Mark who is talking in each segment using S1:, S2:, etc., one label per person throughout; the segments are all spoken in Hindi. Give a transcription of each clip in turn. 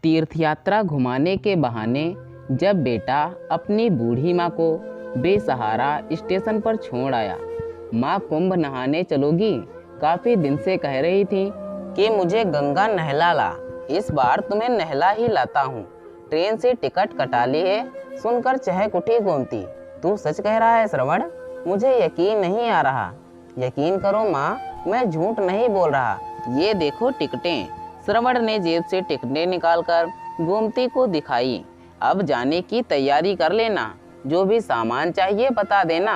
S1: तीर्थयात्रा घुमाने के बहाने जब बेटा अपनी बूढ़ी माँ को बेसहारा स्टेशन पर छोड़ आया। माँ कुंभ नहाने चलोगी, काफ़ी दिन से कह रही थी कि मुझे गंगा नहला ला, इस बार तुम्हें नहला ही लाता हूँ। ट्रेन से टिकट कटा ली है। सुनकर चहक उठी गोमती। तू सच कह रहा है श्रवण? मुझे यकीन नहीं आ रहा। यकीन करो माँ, मैं झूठ नहीं बोल रहा। ये देखो टिकटें। श्रवण ने जेब से टिकटें निकालकर गोमती को दिखाई। अब जाने की तैयारी कर लेना, जो भी सामान चाहिए बता देना।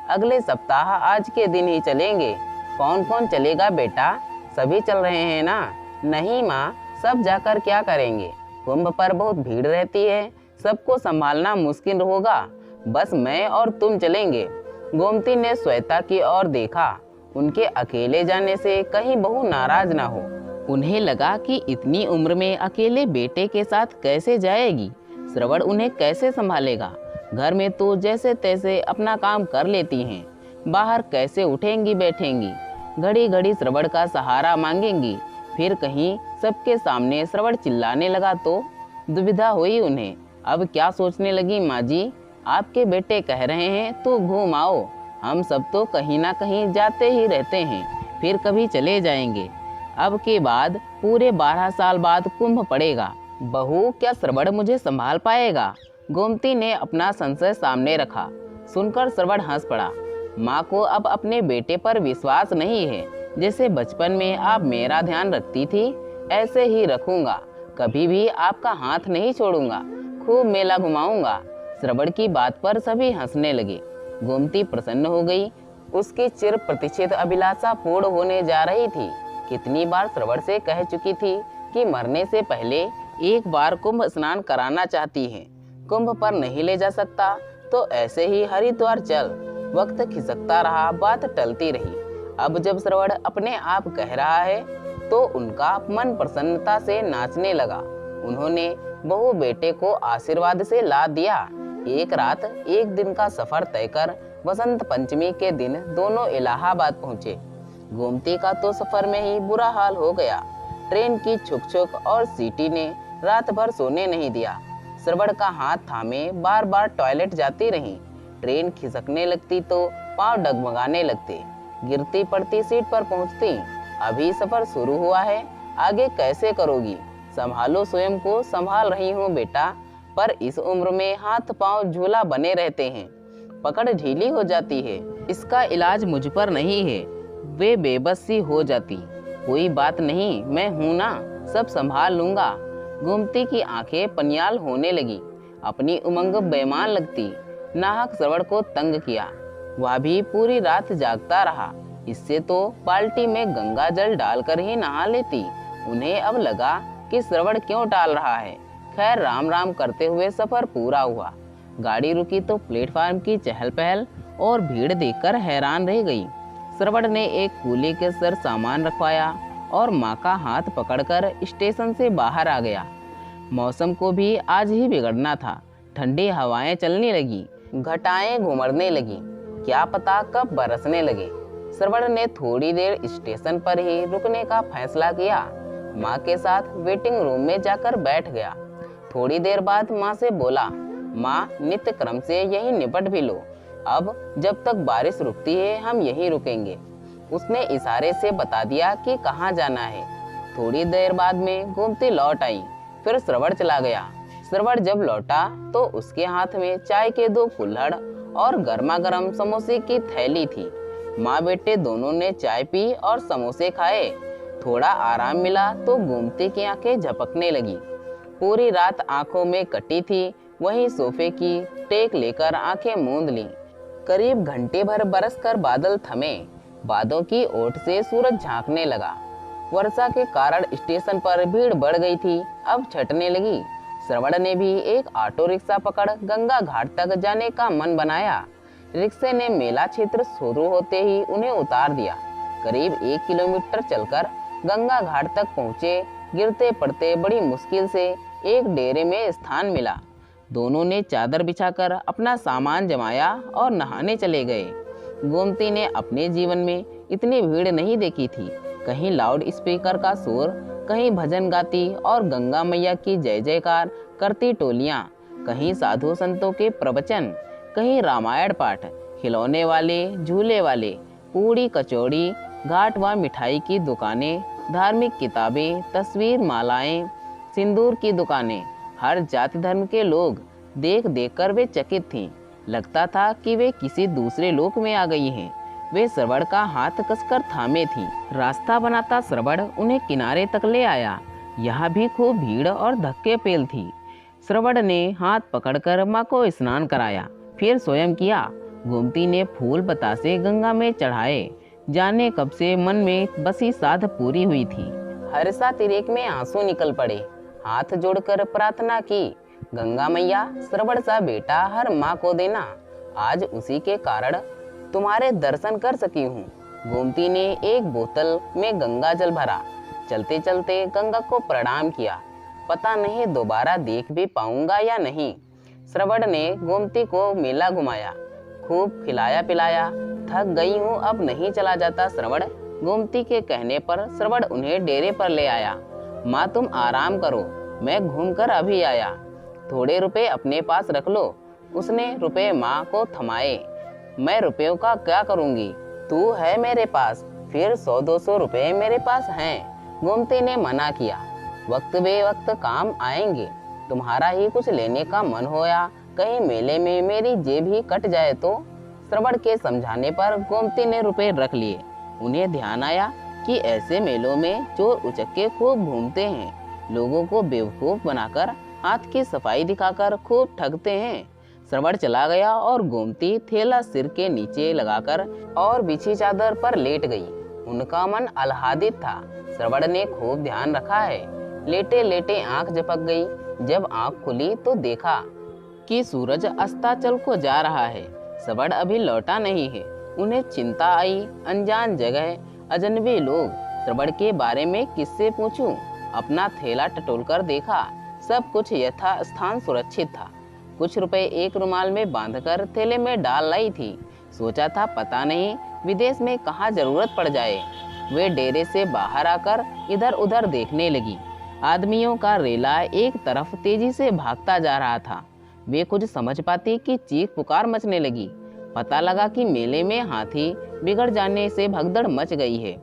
S1: अगले सप्ताह आज के दिन ही चलेंगे। कौन कौन चलेगा बेटा? सभी चल रहे हैं ना? नहीं माँ, सब जाकर क्या करेंगे? कुंभ पर बहुत भीड़ रहती है, सबको संभालना मुश्किल होगा। बस मैं और तुम चलेंगे। गोमती ने श्वेता की ओर देखा। उनके अकेले जाने से कहीं बहू नाराज ना हो। उन्हें लगा कि इतनी उम्र में अकेले बेटे के साथ कैसे जाएगी, श्रवण उन्हें कैसे संभालेगा। घर में तो जैसे तैसे अपना काम कर लेती हैं, बाहर कैसे उठेंगी बैठेंगी, घड़ी घड़ी श्रवण का सहारा मांगेंगी। फिर कहीं सबके सामने श्रवण चिल्लाने लगा तो दुविधा हुई उन्हें। अब क्या सोचने लगी माँ जी? आपके बेटे कह रहे हैं तो घूम आओ। हम सब तो कहीं ना कहीं जाते ही रहते हैं, फिर कभी चले जाएंगे। अब के बाद पूरे 12 साल बाद कुंभ पड़ेगा। बहू, क्या श्रवण मुझे संभाल पाएगा? गोमती ने अपना संशय सामने रखा। सुनकर श्रवण हंस पड़ा। माँ को अब अपने बेटे पर विश्वास नहीं है। जैसे बचपन में आप मेरा ध्यान रखती थी, ऐसे ही रखूंगा। कभी भी आपका हाथ नहीं छोड़ूंगा। खूब मेला घुमाऊंगा। श्रवण की बात पर सभी हंसने लगे। गोमती प्रसन्न हो गई। उसकी चिर प्रतीक्षित अभिलाषा पूर्ण होने जा रही थी। कितनी बार श्रवण से कह चुकी थी कि मरने से पहले एक बार कुंभ स्नान कराना चाहती है। कुंभ पर नहीं ले जा सकता तो ऐसे ही हरिद्वार चल। वक्त खिसकता रहा, बात टलती रही। अब जब श्रवण अपने आप कह रहा है तो उनका मन प्रसन्नता से नाचने लगा। उन्होंने बहू बेटे को आशीर्वाद से लाद दिया। एक रात एक दिन का सफर तय कर वसंत पंचमी के दिन दोनों इलाहाबाद पहुंचे। गोमती का तो सफर में ही बुरा हाल हो गया। ट्रेन की छुक छुक और सीटी ने रात भर सोने नहीं दिया। श्रवण का हाथ थामे बार बार टॉयलेट जाती रही। ट्रेन खिसकने लगती तो पांव डगमगाने लगते। गिरती पड़ती सीट पर पहुंचती। अभी सफर शुरू हुआ है, आगे कैसे करोगी? संभालो, स्वयं को संभाल रही हूँ बेटा, पर इस उम्र में हाथ पांव झूला बने रहते हैं, पकड़ ढीली हो जाती है। इसका इलाज मुझ पर नहीं है। वे बेबस सी हो जाती। कोई बात नहीं, मैं हूं ना, सब संभाल लूंगा। गोमती की आंखें पनियाल होने लगी। अपनी उमंग बेईमान लगती। नाहक श्रवण को तंग किया। वह भी पूरी रात जागता रहा। इससे तो बाल्टी में गंगा जल डालकर ही नहा लेती। उन्हें अब लगा कि श्रवण क्यों टाल रहा है। खैर, राम राम करते हुए सफर पूरा हुआ। गाड़ी रुकी तो प्लेटफार्म की चहल पहल और भीड़ देखकर हैरान रह गई। श्रवण ने एक कूली के सर सामान रखवाया और माँ का हाथ पकड़कर स्टेशन से बाहर आ गया। मौसम को भी आज ही बिगड़ना था। ठंडी हवाएं चलने लगी, घटाएं घुमड़ने लगी, क्या पता कब बरसने लगे। श्रवण ने थोड़ी देर स्टेशन पर ही रुकने का फैसला किया। माँ के साथ वेटिंग रूम में जाकर बैठ गया। थोड़ी देर बाद माँ से बोला, माँ, नित्य क्रम से यही निपट भी लो। अब जब तक बारिश रुकती है हम यहीं रुकेंगे। उसने इशारे से बता दिया कि कहाँ जाना है। थोड़ी देर बाद में गोमती लौट आई। फिर श्रवण चला गया। श्रवण जब लौटा तो उसके हाथ में चाय के 2 कुल्हड़ और गर्मा गर्म समोसे की थैली थी। माँ बेटे दोनों ने चाय पी और समोसे खाए। थोड़ा आराम मिला तो गोमती की आंखें झपकने लगी। पूरी रात आंखों में कटी थी। वहीं सोफे की टेक लेकर आंखें मूंद लीं। करीब घंटे भर बरसकर बादल थमे। बादों की ओट से सूरज झांकने लगा। वर्षा के कारण स्टेशन पर भीड़ बढ़ गई थी, अब छटने लगी। श्रवण ने भी एक ऑटो रिक्शा पकड़ गंगा घाट तक जाने का मन बनाया। रिक्शे ने मेला क्षेत्र शुरू होते ही उन्हें उतार दिया। करीब 1 किलोमीटर चलकर गंगा घाट तक पहुँचे। गिरते पड़ते बड़ी मुश्किल से एक डेरे में स्थान मिला। दोनों ने चादर बिछाकर अपना सामान जमाया और नहाने चले गए। गोमती ने अपने जीवन में इतनी भीड़ नहीं देखी थी। कहीं लाउड स्पीकर का शोर, कहीं भजन गाती और गंगा मैया की जय जयकार करती टोलियाँ, कहीं साधु संतों के प्रवचन, कहीं रामायण पाठ, खिलौने वाले, झूले वाले, पूड़ी कचौड़ी, घाट व मिठाई की दुकानें, धार्मिक किताबें, तस्वीर मालाएं, सिंदूर की दुकानें। हर जाति धर्म के लोग देख देख कर वे चकित थीं। लगता था कि वे किसी दूसरे लोक में आ गई हैं। वे श्रवण का हाथ कसकर थामे थीं। रास्ता बनाता श्रवण उन्हें किनारे तक ले आया। यहाँ भी खूब भीड़ और धक्के पेल थी। श्रवण ने हाथ पकड़कर माँ को स्नान कराया, फिर स्वयं किया। गोमती ने फूल बतासे गंगा में चढ़ाए। जाने कब से मन में बसी साध पूरी हुई थी। हर्षा तिरेक में आंसू निकल पड़े। हाथ जोड़कर प्रार्थना की, गंगा मैया श्रवण सा बेटा हर माँ को देना। आज उसी के कारण तुम्हारे दर्शन कर सकी हूँ। गोमती ने एक बोतल में गंगा जल भरा। चलते चलते गंगा को प्रणाम किया। पता नहीं दोबारा देख भी पाऊंगा या नहीं। श्रवण ने गोमती को मेला घुमाया, खूब खिलाया पिलाया। थक गई हूँ, अब नहीं चला जाता श्रवण। गोमती के कहने पर श्रवण उन्हें डेरे पर ले आया। माँ तुम आराम करो, मैं घूमकर अभी आया। थोड़े रुपए अपने पास रख लो। उसने रुपए माँ को थमाए। मैं रुपयों का क्या करूँगी, तू है मेरे पास, फिर 100-200 रुपए मेरे पास हैं। गोमती ने मना किया, वक्त बे वक्त काम आएंगे। तुम्हारा ही कुछ लेने का मन होया, कहीं मेले में मेरी जेब ही कट जाए तो। श्रवण के समझाने पर गोमती ने रुपए रख लिए। उन्हें ध्यान आया कि ऐसे मेलों में चोर उचक्के खूब घूमते हैं, लोगों को बेवकूफ बनाकर हाथ की सफाई दिखाकर खूब ठगते हैं। श्रवण चला गया और गोमती थैला सिर के नीचे लगाकर और बिछी चादर पर लेट गई। उनका मन आह्लादित था। श्रवण ने खूब ध्यान रखा है। लेटे लेटे आंख झपक गई। जब आंख खुली तो देखा कि सूरज अस्ताचल को जा रहा है। श्रवण अभी लौटा नहीं है। उन्हें चिंता आई। अनजान जगह, अजनबी लोग, श्रवण के बारे में किससे पूछूं? अपना थैला टटोलकर देखा, सब कुछ यथा स्थान सुरक्षित था। कुछ रुपए एक रुमाल में बांधकर थैले में डाल लाई थी। सोचा था पता नहीं विदेश में कहाँ जरूरत पड़ जाए। वे डेरे से बाहर आकर इधर उधर देखने लगी। आदमियों का रेला एक तरफ तेजी से भागता जा रहा था। वे कुछ समझ पाती कि चीख पुकार मचने लगी। पता लगा कि मेले में हाथी बिगड़ जाने से भगदड़ मच गई है।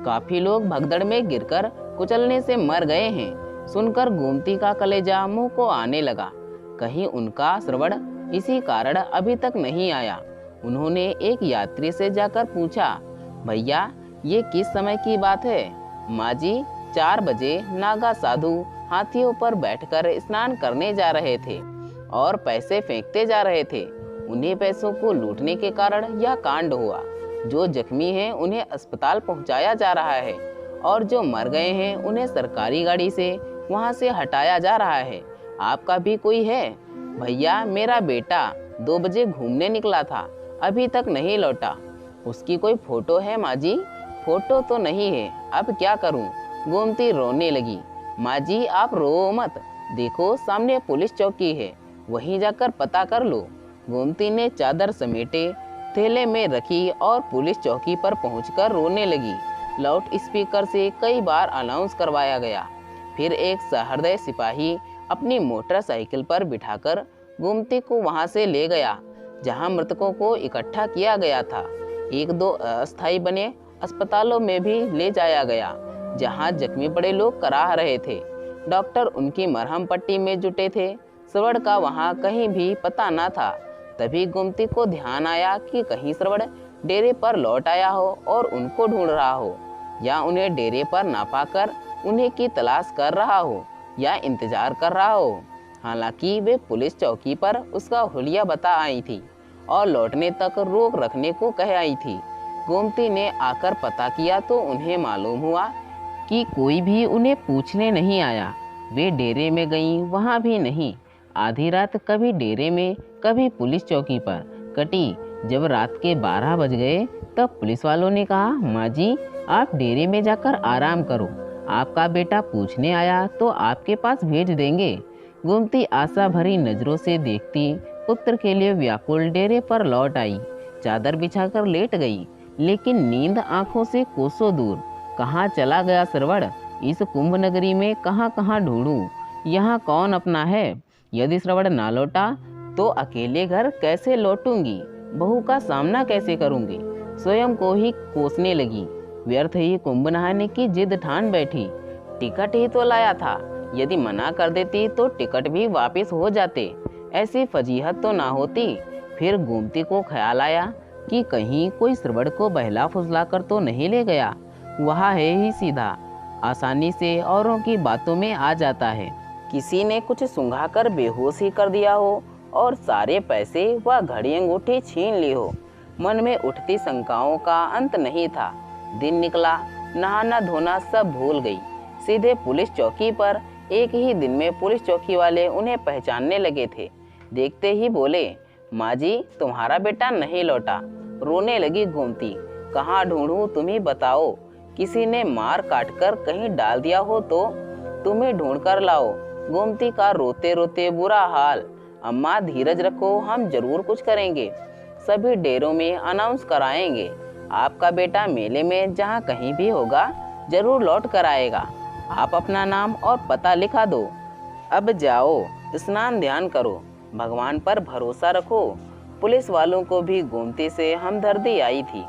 S1: काफी लोग भगदड़ में गिरकर कुचलने से मर गए हैं। सुनकर गोमती का कलेजा मुंह को आने लगा। कहीं उनका श्रवण इसी कारण अभी तक नहीं आया। उन्होंने एक यात्री से जाकर पूछा, भैया ये किस समय की बात है? माँ जी 4 बजे नागा साधु हाथियों पर बैठकर स्नान करने जा रहे थे और पैसे फेंकते जा रहे थे। उन्हीं पैसों को लूटने के कारण यह कांड हुआ। जो जख्मी हैं उन्हें अस्पताल पहुंचाया जा रहा है और जो मर गए हैं उन्हें सरकारी गाड़ी से वहां से हटाया जा रहा है। आपका भी कोई है? भैया मेरा बेटा 2 बजे घूमने निकला था, अभी तक नहीं लौटा। उसकी कोई फोटो है माँ जी? फोटो तो नहीं है, अब क्या करूं? गोमती रोने लगी। माँ जी आप रो मत, देखो सामने पुलिस चौकी है, वहीं जाकर पता कर लो। गोमती ने चादर समेटे थैले में रखी और पुलिस चौकी पर पहुंचकर रोने लगी। लाउड स्पीकर से कई बार अनाउंस करवाया गया। फिर एक सहृदय सिपाही अपनी मोटरसाइकिल पर बिठाकर गोमती को वहां से ले गया जहां मृतकों को इकट्ठा किया गया था। 1-2 अस्थायी बने अस्पतालों में भी ले जाया गया जहां जख्मी पड़े लोग कराह रहे थे। डॉक्टर उनकी मरहम पट्टी में जुटे थे। श्रवण का वहां कहीं भी पता न था। तभी गोमती को ध्यान आया कि कहीं श्रवण डेरे पर लौट आया हो और उनको ढूंढ रहा हो, या उन्हें डेरे पर ना पाकर उन्हें की तलाश कर रहा हो या इंतजार कर रहा हो। हालांकि वे पुलिस चौकी पर उसका हुलिया बता आई थी और लौटने तक रोक रखने को कह आई थी। गोमती ने आकर पता किया तो उन्हें मालूम हुआ कि कोई भी उन्हें पूछने नहीं आया। वे डेरे में गईं, वहाँ भी नहीं। आधी रात कभी डेरे में कभी पुलिस चौकी पर कटी। जब रात के 12 बज गए तब पुलिस वालों ने कहा, माँ जी आप डेरे में जाकर आराम करो, आपका बेटा पूछने आया तो आपके पास भेज देंगे। गोमती आशा भरी नजरों से देखती पुत्र के लिए व्याकुल डेरे पर लौट आई। चादर बिछाकर लेट गई, लेकिन नींद आंखों से कोसों दूर। कहाँ चला गया श्रवण? इस कुंभ नगरी में कहाँ कहाँ ढूंढूं? यहाँ कौन अपना है? यदि श्रवण ना लौटा तो अकेले घर कैसे लौटूंगी? बहू का सामना कैसे करूंगी? स्वयं को ही कोसने लगी। व्यर्थ ही कुंभ नहाने की जिद ठान बैठी। टिकट ही तो लाया था, यदि मना कर देती तो टिकट भी वापस हो जाते। ऐसी फजीहत तो ना होती। फिर गोमती को ख्याल आया कि कहीं कोई श्रवण को बहला फुसला कर तो नहीं ले गया। वह है ही सीधा, आसानी से औरों की बातों में आ जाता है। किसी ने कुछ सुंघा कर बेहोश ही कर दिया हो और सारे पैसे व घड़ी अंगूठी छीन ली हो। मन में उठती शंकाओं का अंत नहीं था। दिन निकला, नहाना धोना सब भूल गई। सीधे पुलिस चौकी पर। एक ही दिन में पुलिस चौकी वाले उन्हें पहचानने लगे थे। देखते ही बोले, माँ जी तुम्हारा बेटा नहीं लौटा। रोने लगी गोमती। कहाँ ढूंढूं, तुम ही बताओ। किसी ने मार काट कर कहीं डाल दिया हो तो तुम्हें ढूंढ कर लाओ। गोमती का रोते रोते बुरा हाल। अम्मा धीरज रखो, हम जरूर कुछ करेंगे। सभी डेरों में अनाउंस कराएंगे। आपका बेटा मेले में जहाँ कहीं भी होगा जरूर लौट कर आएगा। आप अपना नाम और पता लिखा दो। अब जाओ, स्नान ध्यान करो, भगवान पर भरोसा रखो। पुलिस वालों को भी गोमती से हमदर्दी आई थी।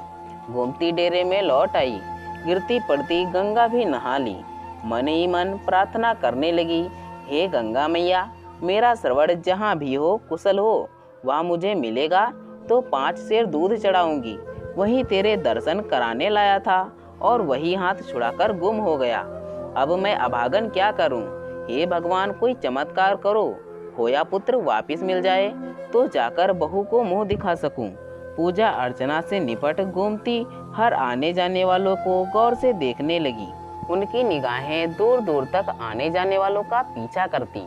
S1: गोमती डेरे में लौट आई। गिरती पड़ती गंगा भी नहा ली। मन ही मन प्रार्थना करने लगी, हे गंगा मैया, मेरा श्रवण जहाँ भी हो कुशल हो, वहाँ मुझे मिलेगा तो 5 सेर दूध चढ़ाऊंगी। वही तेरे दर्शन कराने लाया था और वही हाथ छुड़ाकर गुम हो गया। अब मैं अभागन क्या करूं? हे भगवान, कोई चमत्कार करो। खोया पुत्र वापस मिल जाए तो जाकर बहू को मुंह दिखा सकूं। पूजा अर्चना से निपट गोमती हर आने जाने वालों को गौर से देखने लगी। उनकी निगाहें दूर दूर तक आने जाने वालों का पीछा करती।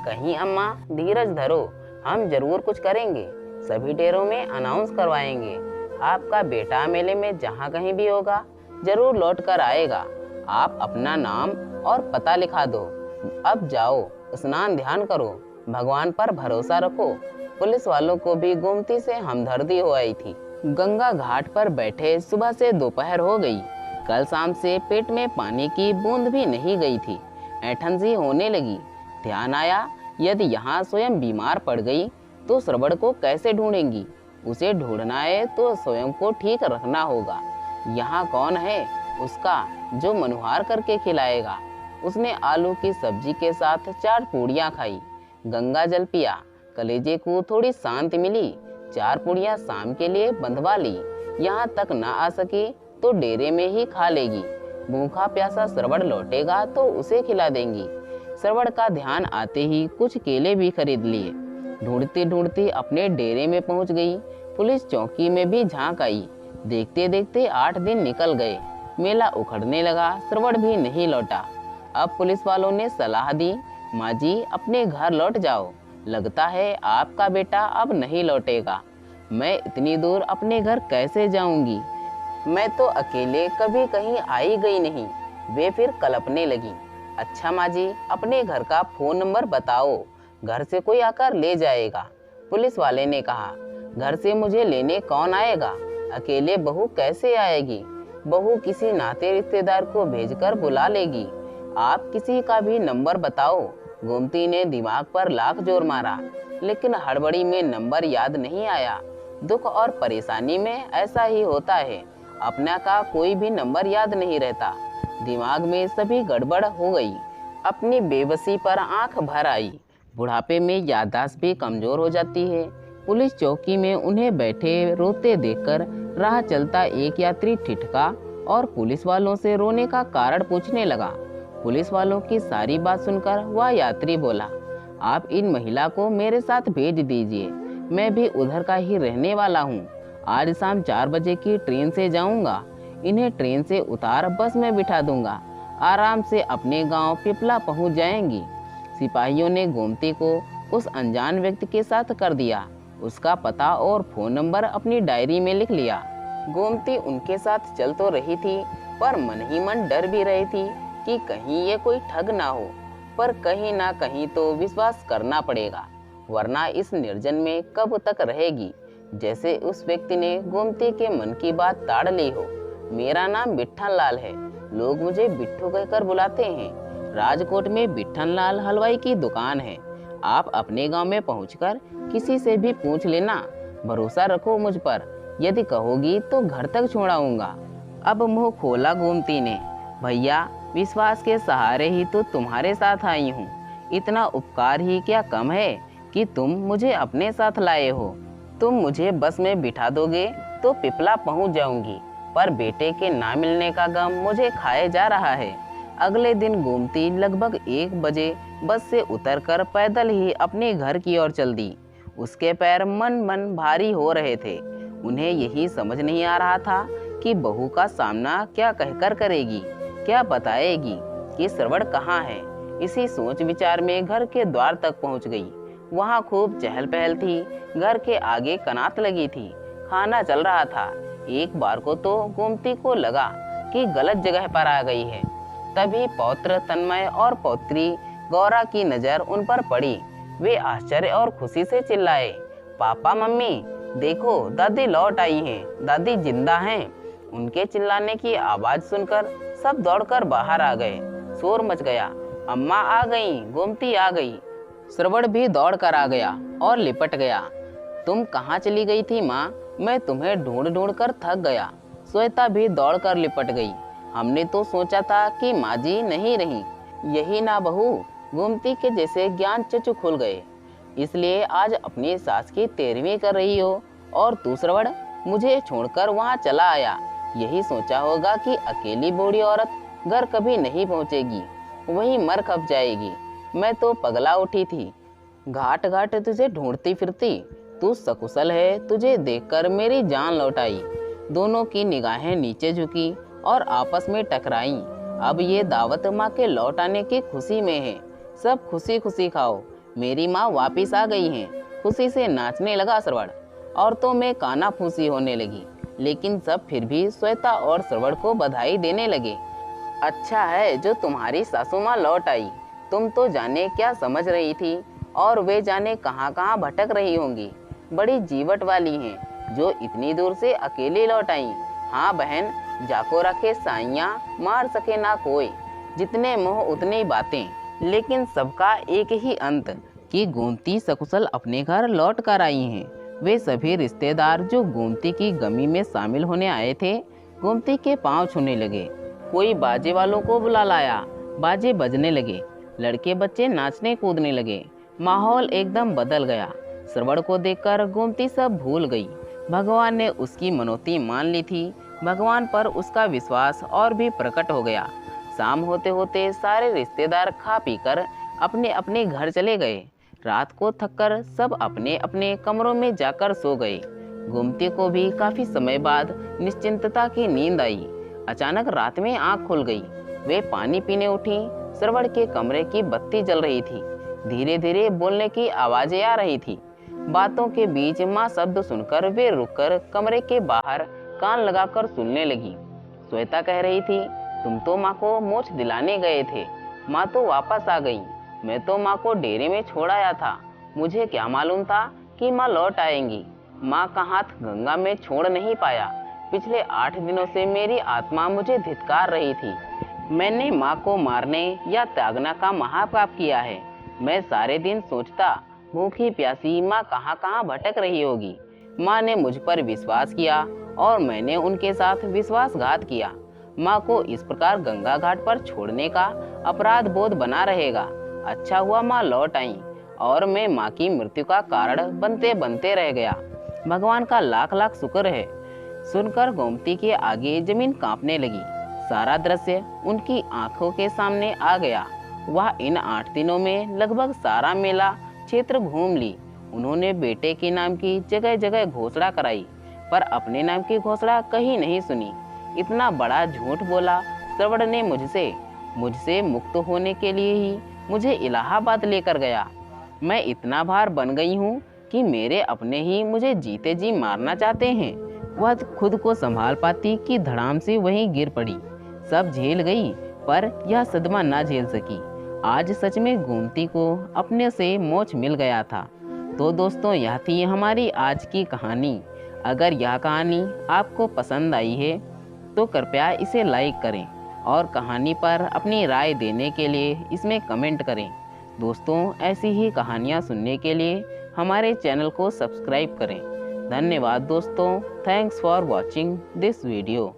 S1: कहीं अम्मा धीरज धरो, हम जरूर कुछ करेंगे। सभी डेरों में अनाउंस करवाएंगे। आपका बेटा मेले में जहाँ कहीं भी होगा जरूर लौट कर आएगा। आप अपना नाम और पता लिखा दो। अब जाओ, स्नान ध्यान करो, भगवान पर भरोसा रखो। पुलिस वालों को भी गोमती से हमदर्दी हो आई थी। गंगा घाट पर बैठे सुबह से दोपहर हो गई। कल शाम से पेट में पानी की बूंद भी नहीं गई थी। ऐंठन सी होने लगी। ध्यान आया, यदि यहाँ स्वयं बीमार पड़ गई तो श्रवण को कैसे ढूंढेंगी? उसे ढूंढना है तो स्वयं को ठीक रखना होगा। यहाँ कौन है उसका जो मनुहार करके खिलाएगा? उसने आलू की सब्जी के साथ 4 पूड़ियाँ खाई, गंगा जल पिया। कलेजे को थोड़ी शांति मिली। 4 पूड़ियाँ शाम के लिए बंधवा ली। यहाँ तक ना आ सके तो डेरे में ही खा लेगी। भूखा प्यासा श्रवण लौटेगा तो उसे खिला देंगी। श्रवण का ध्यान आते ही कुछ केले भी खरीद लिए। ढूंढती ढूंढती अपने डेरे में पहुंच गई। पुलिस चौकी में भी झांक आई। देखते देखते 8 दिन निकल गए। मेला उखड़ने लगा, श्रवण भी नहीं लौटा। अब पुलिस वालों ने सलाह दी, माँ जी अपने घर लौट जाओ। लगता है आपका बेटा अब नहीं लौटेगा। मैं इतनी दूर अपने घर कैसे जाऊंगी? मैं तो अकेले कभी कहीं आई गई नहीं। वे फिर कलपने लगी। अच्छा माँ जी, अपने घर का फ़ोन नंबर बताओ, घर से कोई आकर ले जाएगा। पुलिस वाले ने कहा, घर से मुझे लेने कौन आएगा? अकेले बहू कैसे आएगी? बहू किसी नाते रिश्तेदार को भेजकर बुला लेगी। आप किसी का भी नंबर बताओ। गोमती ने दिमाग पर लाख जोर मारा, लेकिन हड़बड़ी में नंबर याद नहीं आया। दुख और परेशानी में ऐसा ही होता है, अपना का कोई भी नंबर याद नहीं रहता। दिमाग में सभी गड़बड़ हो गई। अपनी बेबसी पर आंख भर आई। बुढ़ापे में याददाश्त भी कमजोर हो जाती है। पुलिस चौकी में उन्हें बैठे रोते देखकर राह चलता एक यात्री ठिठका और पुलिस वालों से रोने का कारण पूछने लगा। पुलिस वालों की सारी बात सुनकर वह यात्री बोला, आप इन महिला को मेरे साथ भेज दीजिए, मैं भी उधर का ही रहने वाला हूँ। आज शाम 4 बजे की ट्रेन से जाऊँगा। इन्हें ट्रेन से उतार बस में बिठा दूंगा। आराम से अपने गांव पिपला पहुँच जाएंगी। सिपाहियों ने गोमती को उस अनजान व्यक्ति के साथ कर दिया। उसका पता और फ़ोन नंबर अपनी डायरी में लिख लिया। गोमती उनके साथ चल तो रही थी, पर मन ही मन डर भी रही थी कि कहीं ये कोई ठग ना हो। पर कहीं ना कहीं तो विश्वास करना पड़ेगा, वरना इस निर्जन में कब तक रहेगी। जैसे उस व्यक्ति ने गोमती के मन की बात ताड़ ली हो। मेरा नाम बिट्ठन लाल है, लोग मुझे बिट्ठू कहकर बुलाते हैं। राजकोट में बिट्ठनलाल हलवाई की दुकान है। आप अपने गांव में पहुंचकर किसी से भी पूछ लेना। भरोसा रखो मुझ पर, यदि कहोगी तो घर तक छोड़ाऊंगा। अब मुंह खोला गोमती ने। भैया, विश्वास के सहारे ही तो तुम्हारे साथ आई हूँ। इतना उपकार ही क्या कम है कि तुम मुझे अपने साथ लाए हो। तुम मुझे बस में बिठा दोगे तो पिपला पहुंच जाऊंगी, पर बेटे के ना मिलने का गम मुझे खाए जा रहा है। अगले दिन गोमती लगभग 1 बजे बस से उतरकर पैदल ही अपने घर की ओर चल दी। उसके पैर मन भारी हो रहे थे। उन्हें यही समझ नहीं आ रहा था कि बहू का सामना क्या कहकर करेगी, क्या बताएगी कि श्रवण कहाँ है। इसी सोच विचार में घर के द्वार तक पहुंच गई। वहां खूब चहल पहल थी। घर के आगे कनात लगी थी। खाना चल रहा था। एक बार को तो गोमती को लगा कि गलत जगह पर आ गई है। तभी पौत्र तन्मय और पौत्री गौरा की नजर उन पर पड़ी। वे आश्चर्य और खुशी से चिल्लाए, पापा मम्मी देखो, दादी लौट आई हैं, दादी जिंदा हैं। उनके चिल्लाने की आवाज सुनकर सब दौड़कर बाहर आ गए। शोर मच गया। अम्मा आ गई, गोमती आ गई। श्रवण भी दौड़कर आ गया और लिपट गया। तुम कहाँ चली गई थी माँ? मैं तुम्हें ढूंढ ढूंढ कर थक गया। श्वेता भी दौड़कर लिपट गई। हमने तो सोचा था कि माँ जी नहीं रही। यही ना बहू, गोमती के जैसे ज्ञान चचु खुल गए, इसलिए आज अपनी सास की 13वीं कर रही हो। और तू श्रवण मुझे छोड़कर वहाँ चला आया। यही सोचा होगा कि अकेली बूढ़ी औरत घर कभी नहीं पहुँचेगी, वहीं मर खप जाएगी। मैं तो पगला उठी थी, घाट घाट तुझे ढूंढती फिरती। तू सकुशल है, तुझे देखकर मेरी जान लौट आई। दोनों की निगाहें नीचे झुकी और आपस में टकराई। अब ये दावत माँ के लौट आने की खुशी में है। सब खुशी खुशी खाओ, मेरी माँ वापिस आ गई हैं। खुशी से नाचने लगा श्रवण। औरतों में काना फूसी होने लगी, लेकिन सब फिर भी श्वेता और श्रवण को बधाई देने लगे। अच्छा है जो तुम्हारी सासू माँ लौट आई। तुम तो जाने क्या समझ रही थी, और वे जाने कहाँ कहाँ भटक रही होंगी। बड़ी जीवट वाली हैं जो इतनी दूर से अकेली लौट आई। हाँ बहन, जाको रखे साइयाँ, मार सके ना कोई। जितने मोह उतनी बातें, लेकिन सबका एक ही अंत कि गोमती सकुशल अपने घर लौट कर आई हैं। वे सभी रिश्तेदार जो गोमती की गमी में शामिल होने आए थे, गोमती के पांव छूने लगे। कोई बाजे वालों को बुला लाया। बाजे बजने लगे। लड़के बच्चे नाचने कूदने लगे। माहौल एकदम बदल गया। श्रवण को देखकर गोमती सब भूल गई। भगवान ने उसकी मनौती मान ली थी। भगवान पर उसका विश्वास और भी प्रकट हो गया। शाम होते होते सारे रिश्तेदार खा पीकर अपने अपने घर चले गए। रात को थककर सब अपने अपने कमरों में जाकर सो गए। गोमती को भी काफी समय बाद निश्चिंतता की नींद आई। अचानक रात में आंख खुल गई। वे पानी पीने उठी। श्रवण के कमरे की बत्ती जल रही थी। धीरे धीरे बोलने की आवाजें आ रही थी। बातों के बीच माँ शब्द सुनकर वे रुककर कमरे के बाहर कान लगाकर सुनने लगी। श्वेता कह रही थी, तुम तो माँ को मोच दिलाने गए थे, माँ तो वापस आ गई। मैं तो माँ को डेरे में छोड़ आया था। मुझे क्या मालूम था कि माँ लौट आएंगी। माँ का हाथ गंगा में छोड़ नहीं पाया। पिछले 8 दिनों से मेरी आत्मा मुझे धिक्कार रही थी। मैंने माँ को मारने या त्यागना का महापाप किया है। मैं सारे दिन सोचता, भूखी प्यासी माँ कहाँ कहाँ भटक रही होगी। माँ ने मुझ पर विश्वास किया और मैंने उनके साथ विश्वासघात किया। माँ को इस प्रकार गंगा घाट पर छोड़ने का अपराध बोध बना रहेगा। अच्छा हुआ माँ लौट आई और मैं माँ की मृत्यु का कारण बनते बनते रह गया। भगवान का लाख लाख शुक्र है। सुनकर गोमती के आगे जमीन कांपने लगी। सारा दृश्य उनकी आंखों के सामने आ गया। वह इन 8 दिनों में लगभग सारा मेला क्षेत्र घूम ली। उन्होंने बेटे के नाम की जगह जगह घोषणा कराई, पर अपने नाम की घोषणा कहीं नहीं सुनी। इतना बड़ा झूठ बोला श्रवण ने मुझसे मुक्त होने के लिए ही मुझे इलाहाबाद लेकर गया। मैं इतना भार बन गई हूँ कि मेरे अपने ही मुझे जीते जी मारना चाहते हैं। वह खुद को संभाल पाती कि धड़ाम से वहीं गिर पड़ी। सब झेल गई, पर यह सदमा ना झेल सकी। आज सच में गोमती को अपने से मोक्ष मिल गया था। तो दोस्तों, यह थी हमारी आज की कहानी। अगर यह कहानी आपको पसंद आई है तो कृपया इसे लाइक करें और कहानी पर अपनी राय देने के लिए इसमें कमेंट करें। दोस्तों, ऐसी ही कहानियाँ सुनने के लिए हमारे चैनल को सब्सक्राइब करें। धन्यवाद दोस्तों। Thanks for watching this video.